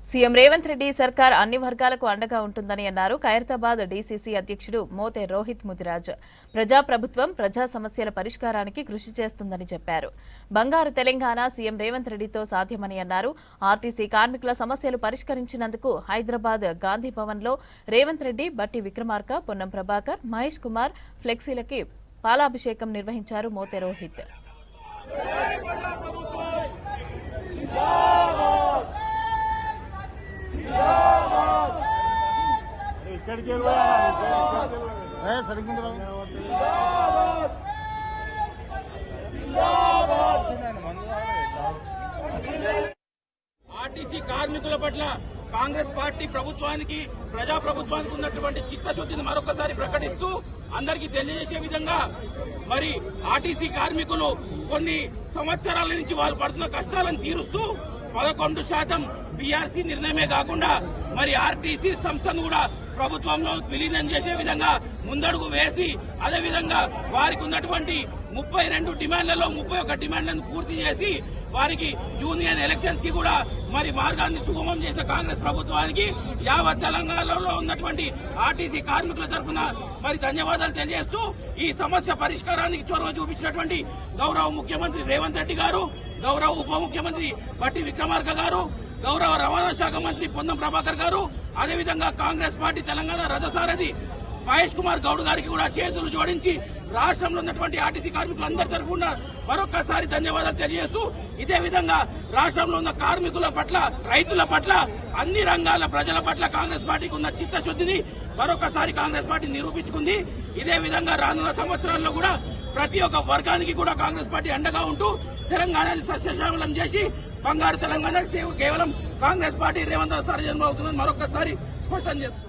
CM Revanth Reddy సర్కార్ అన్ని వర్గాలకు అండగా ఉంటుందని అన్నారు. ఖైరతాబాద్ డీసీసీ అధ్యక్షుడు మోతే రోహిత్ ముదిరాజ్ ప్రజాప్రభుత్వం ప్రజా సమస్యల పరిష్కారానికి కృషి చేస్తుందని చెప్పారు. బంగారు తెలంగాణ సీఎం రేవంత్ రెడ్డితో సాధ్యమని అన్నారు. ఆర్టీసీ కార్మికుల సమస్యలు పరిష్కరించినందుకు హైదరాబాద్ గాంధీ భవన్లో రేవంత్ రెడ్డి, బట్టి విక్రమార్క, పొన్నం ప్రభాకర్, మహేష్ కుమార్ ఫ్లెక్సీలకి పాలాభిషేకం నిర్వహించారు. మోతే రోహిత్ ఆర్టీసీ కార్మికుల పట్ల కాంగ్రెస్ పార్టీ ప్రభుత్వానికి, ప్రజాప్రభుత్వానికి ఉన్నటువంటి చిత్తశుద్ధిని మరొకసారి ప్రకటిస్తూ అందరికీ తెలియజేసే విధంగా మరి ఆర్టీసీ కార్మికులు కొన్ని సంవత్సరాల నుంచి వాళ్ళు పడుతున్న కష్టాలను తీరుస్తూ 11% పీఆర్సీ నిర్ణయమే కాకుండా మరి ఆర్టీసీ సంస్థను కూడా ప్రభుత్వంలో విలీనం చేసే విధంగా ముందడుగు వేసి అదేవిధంగా వారికి ఉన్నటువంటి 32 డిమాండ్లలో 31 డిమాండ్లను పూర్తి చేసి వారికి యూనియన్ ఎలక్షన్స్ కి కూడా మరి మార్గాన్ని సుగమం చేసిన కాంగ్రెస్ ప్రభుత్వానికి యావత్ తెలంగాణలో ఉన్నటువంటి ఆర్టీసీ కార్మికుల తరఫున మరి ధన్యవాదాలు తెలియజేస్తూ ఈ సమస్య పరిష్కారానికి చొరవ చూపించినటువంటి గౌరవ ముఖ్యమంత్రి రేవంత్ రెడ్డి గారు, గౌరవ ఉప ముఖ్యమంత్రి బట్టి విక్రమార్క గారు, గౌరవ రవాణా శాఖ మంత్రి పొన్నం ప్రభాకర్ గారు, అదేవిధంగా కాంగ్రెస్ పార్టీ తెలంగాణ రథసారథి మహేష్ కుమార్ గౌడ్ గారికి కూడా చేతులు జోడించి రాష్ట్రంలో ఉన్నటువంటి ఆర్టీసీ కార్మికులందరి తరఫున మరొకసారి ధన్యవాదాలు తెలియజేస్తూ ఇదే విధంగా రాష్ట్రంలో ఉన్న కార్మికుల పట్ల, రైతుల పట్ల, అన్ని రంగాల ప్రజల పట్ల కాంగ్రెస్ పార్టీకి ఉన్న చిత్తశుద్ధిని మరొకసారి కాంగ్రెస్ పార్టీ నిరూపించుకుంది. ఇదే విధంగా రానున్న సంవత్సరాల్లో కూడా ప్రతి ఒక్క వర్గానికి కూడా కాంగ్రెస్ పార్టీ అండగా ఉంటూ తెలంగాణని సస్యశ్యామలం చేసి బంగారు తెలంగాణ కేవలం కాంగ్రెస్ పార్టీ రేవంత్ సారథ్యంలో అవుతుందని మరొకసారి స్పష్టం చేస్తుంది.